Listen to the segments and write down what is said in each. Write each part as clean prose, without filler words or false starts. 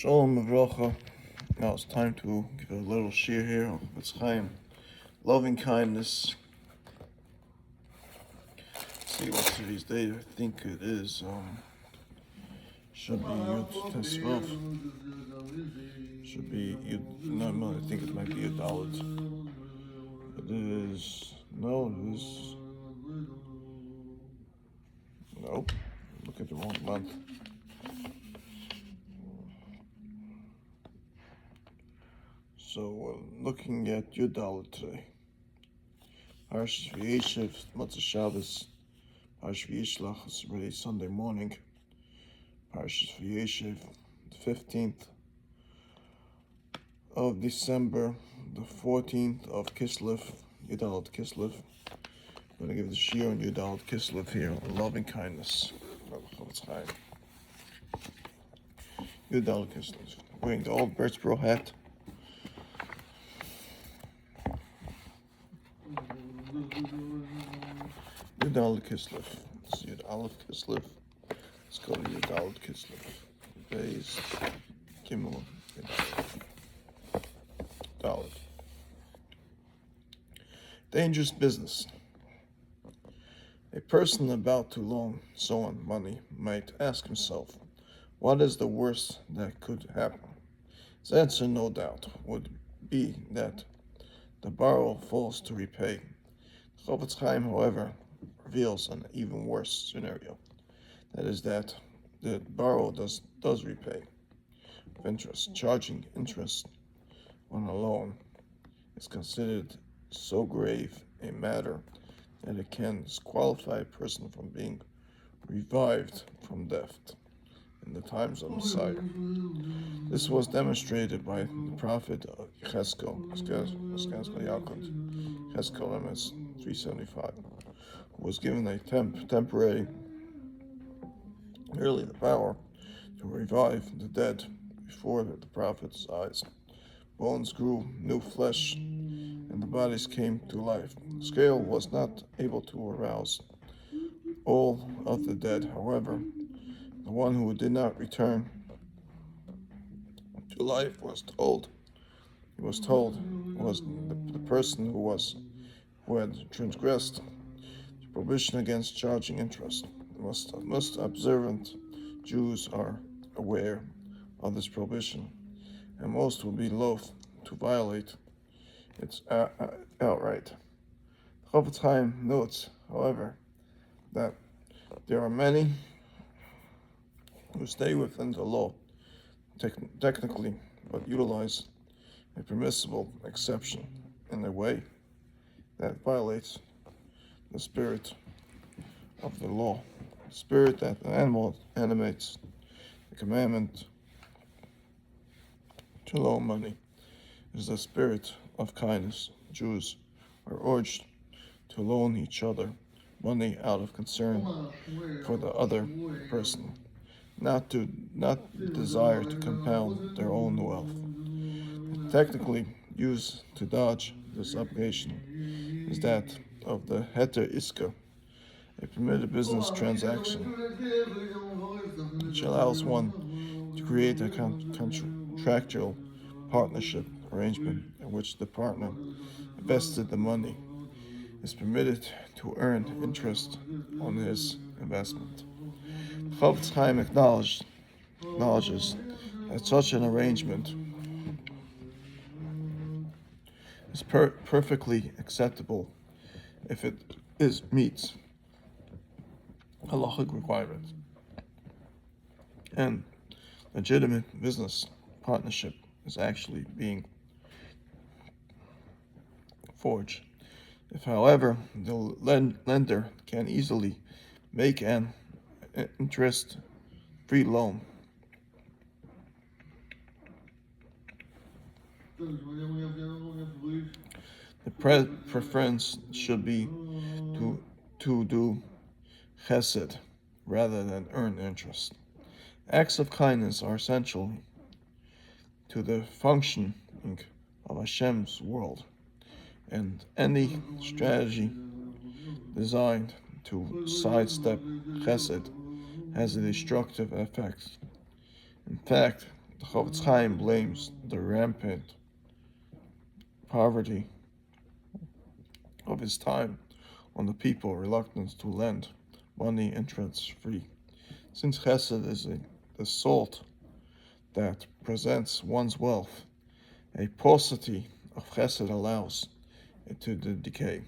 Shalom Avrocha. Now it's time to give a little shir here of Chיים. Loving kindness. See what today's date. I think it is. Should be Yud Tesvav. Should be Yud. No, I think it might be Yud Dalet. It is. No, it is. Nope. Look at the wrong month. So we're looking at Yud Dalet today. Parshas V'yeshev, Motzei Shabbos. Parshas V'yishlach, it's already Sunday morning. Parshas V'yeshev, the 15th of December, the 14th of Kyslev, Yud Dalet Kyslev. I'm going to give the shiur on Yud Dalet Kyslev here on loving kindness. Chיים. Yud Dalet Kyslev. Wearing the old Birdsboro hat. Yud Dalet Kyslev. This is Yud Aleph Kyslev. Let's go to Yud Dalet Kyslev. Beis Gimel Dalet. Dangerous business. A person about to loan someone money might ask himself, what is the worst that could happen? His answer, no doubt, would be that the borrower fails to repay. Chayim, however, reveals an even worse scenario. That is that the borrower does repay with interest. Charging interest on a loan is considered so grave a matter that it can disqualify a person from being revived from death in the times of Messiah. This was demonstrated by the prophet Keslo, Keslo MS 375, who was given a temporary, merely the power to revive the dead before the prophet's eyes. Bones grew, new flesh, and the bodies came to life. The scale was not able to arouse all of the dead. However, the one who did not return to life was the person who had transgressed the prohibition against charging interest. Most observant Jews are aware of this prohibition, and most will be loath to violate it outright. Chayim notes, however, that there are many who stay within the law technically, but utilize a permissible exception in a way that violates the spirit of the law. The spirit that animates the commandment to loan money is the spirit of kindness. Jews are urged to loan each other money out of concern for the other person, not desire to compound their own wealth. Technically used to dodge this obligation is that of the heter iska, a permitted business transaction which allows one to create a contractual partnership arrangement in which the partner invested the money is permitted to earn interest on his investment. Chayim acknowledges that such an arrangement is perfectly acceptable if it meets halachic requirements and legitimate business partnership is actually being forged. If, however, the lender can easily make an interest-free loan, the preference should be to do chesed rather than earn interest. Acts of kindness are essential to the functioning of Hashem's world, and any strategy designed to sidestep chesed has a destructive effect. In fact, The Chofetz Chaim blames the rampant poverty of his time on the people reluctant to lend money interest-free. Since chesed is the salt that presents one's wealth, a paucity of chesed allows it to decay.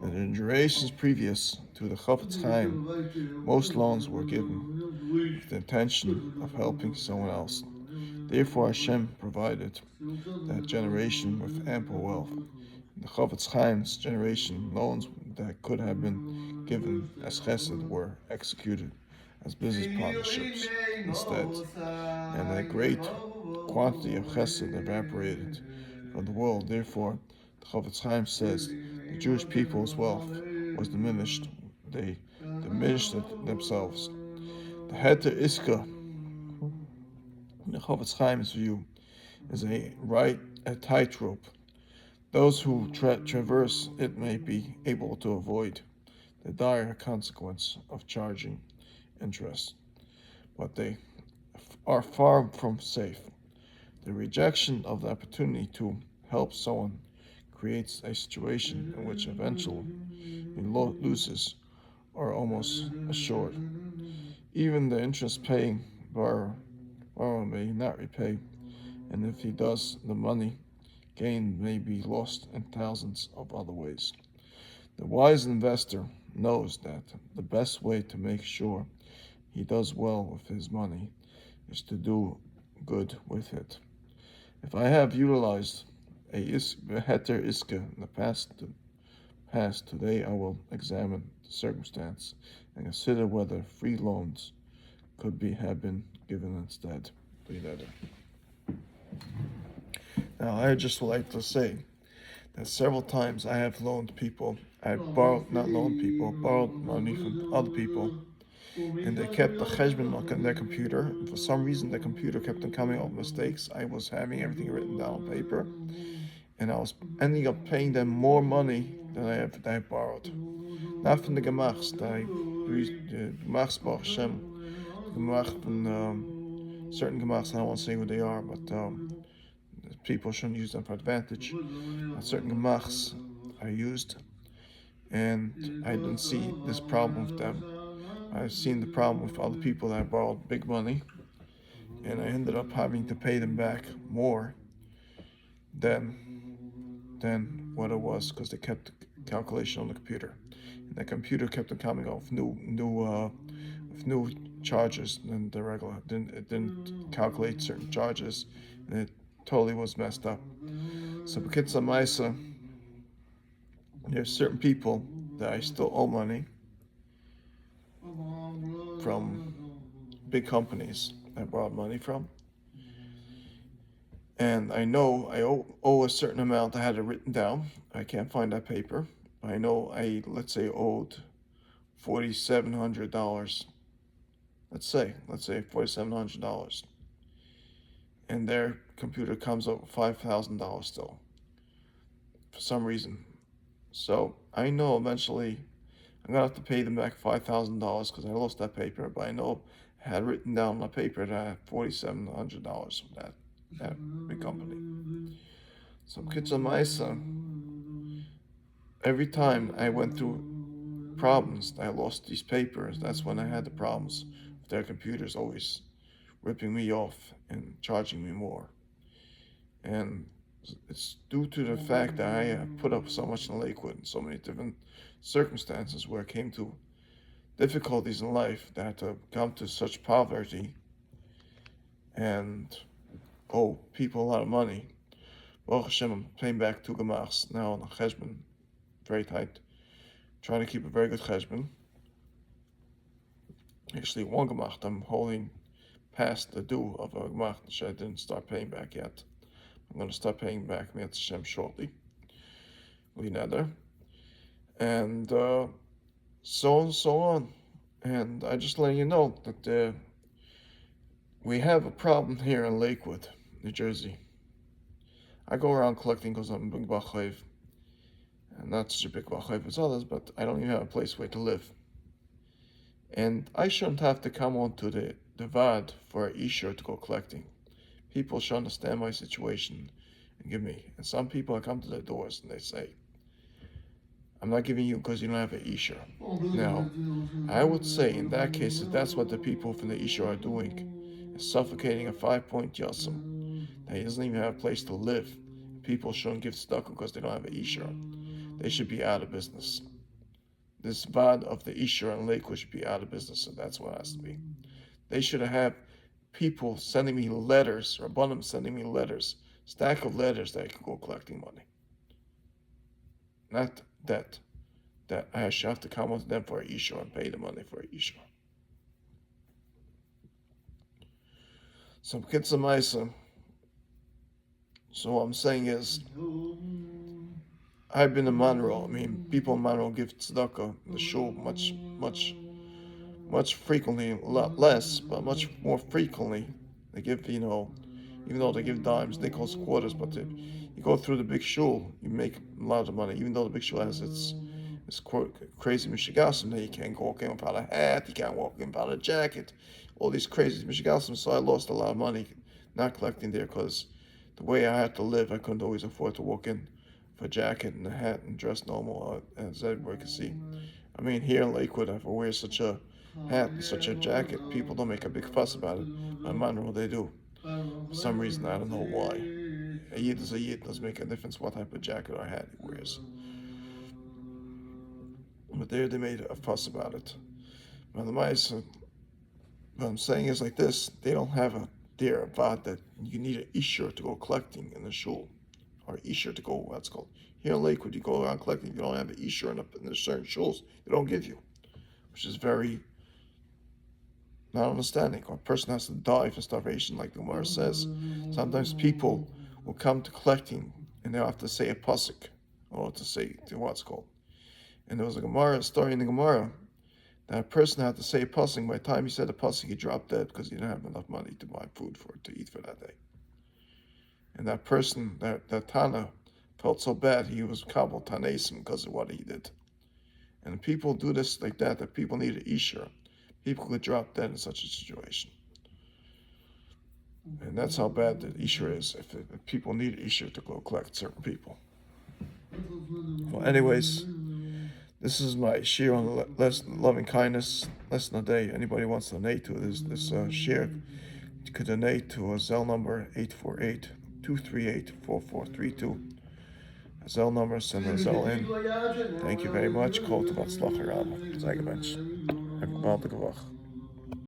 In the generations previous to the Chofetz Chaim, most loans were given with the intention of helping someone else. Therefore Hashem provided that generation with ample wealth. In the Chofetz Chaim's generation, loans that could have been given as chesed were executed as business partnerships instead, and a great quantity of chesed evaporated from the world. Therefore, the Chofetz Chaim says the Jewish people's wealth was diminished. They diminished it themselves. The Heter Iska, in the Chofetz Chaim's view, is a tightrope. Those who traverse it may be able to avoid the dire consequence of charging interest, but they are far from safe. The rejection of the opportunity to help someone creates a situation in which eventually losses are almost assured. Even the interest-paying borrower may not repay, and if he does, the money gain may be lost in thousands of other ways. The wise investor knows that the best way to make sure he does well with his money is to do good with it. If I have utilized a heter iska in the past, today I will examine the circumstance and consider whether free loans could have been given instead. Now, I just would like to say that several times I have borrowed money from other people, and they kept the cheshbon on their computer. And for some reason, the computer kept on coming up with mistakes. I was having everything written down on paper, and I was ending up paying them more money than I borrowed. Not from the gemachs that I used, gemachs Baruch Hashem, gemach from certain gemachs. I don't want to say who they are, but people shouldn't use them for advantage. Certain gemachs I used, and I didn't see this problem with them. I've seen the problem with other people that I borrowed big money, and I ended up having to pay them back more than what it was, because they kept the calculation on the computer. And the computer kept on coming off with new charges than the regular. It didn't calculate certain charges, and it totally was messed up. So b'kitzur ma'isa, there's certain people that I still owe money from big companies I borrowed money from. And I know I owe a certain amount. I had it written down. I can't find that paper. I know let's say owed $4,700. Let's say $4,700. And their computer comes up with $5,000 still, for some reason. So I know eventually I'm gonna have to pay them back $5,000 because I lost that paper. But I know I had written down on my paper that I had $4,700 from that big company. So b'kitzur ma'isa, every time I went through problems, I lost these papers. That's when I had the problems with their computers always ripping me off and charging me more. And it's due to the fact that I have put up so much in Lakewood and so many different circumstances where I came to difficulties in life that I had to come to such poverty and owe people a lot of money. Baruch Hashem, I'm paying back 2 gemachs now on a cheshbon, very tight. Trying to keep a very good cheshbon. Actually, 1 gemach I'm holding past the due of a gemach which I didn't start paying back yet. I'm going to start paying back Mi'at Hashem shortly. Nether. And so on. And I just letting you know that we have a problem here in Lakewood, New Jersey. I go around collecting because I'm a big bachayv. And not such a big bachayv as others, but I don't even have a place where to live. And I shouldn't have to come on to the vad for a Isher to go collecting. people should understand my situation and give me. And some people, I come to their doors and they say, I'm not giving you because you don't have an Isha. Now, I would say in that case, if that's what the people from the Isha are doing, is suffocating a 5-point yasam, that he doesn't even have a place to live. People shouldn't give tzedakah because they don't have an Isha. They should be out of business. This vad of the Isha and Lakewood should be out of business, so that's what it has to be. They should have people sending me letters, or Rabbanim sending me letters, stack of letters that I could go collecting money. Not that I should have to come with them for a Isha and pay the money for a Isha. So what I'm saying is, I've been in Monroe. I mean, people in Monroe give tzedakah in the shul much frequently, a lot less, but much more frequently. They give, even though they give dimes, they call quarters, but you go through the big shul, you make a lot of money, even though the big shul has its crazy mishigasim that you can't walk in without a hat, you can't walk in without a jacket, all these crazy mishigasim. So I lost a lot of money not collecting there because the way I had to live, I couldn't always afford to walk in for a jacket and a hat and dress normal, as everybody can see. I mean, here in Lakewood, if I wear such a hat and such a jacket, people don't make a big fuss about it. In Monroe, they do. For some reason, I don't know why. A yid is a yid. Doesn't make a difference what type of jacket or hat he wears. But there they made a fuss about it. But what I'm saying is like this: they don't have a vad that you need an isher to go collecting in the shul, or isher to go what's called here in Lakewood. You go around collecting. You don't have an isher in the certain shuls. They don't give you, which is very not understanding. Or a person has to die for starvation, like the Gemara says. Sometimes people will come to collecting and they'll have to say a pasuk, or to say what's called. And there was a story in the Gemara that a person had to say a pasuk. By the time he said a pasuk, he dropped dead because he didn't have enough money to buy food to eat for that day. And that person, that Tana, felt so bad he was kabel tanesim because of what he did. And people do this like that people need an isha. People could drop dead in such a situation. And that's how bad the isha is, if people need an isha to go collect certain people. Well, anyways, this is my share on loving kindness, less than a day. Anybody wants to donate to this share, you could donate to a Zelle number 848-238-4432. A Zelle number, send a Zelle in. Thank you very much. Kol Tov Hatzlacha Rabba. Zaygemensch. Have a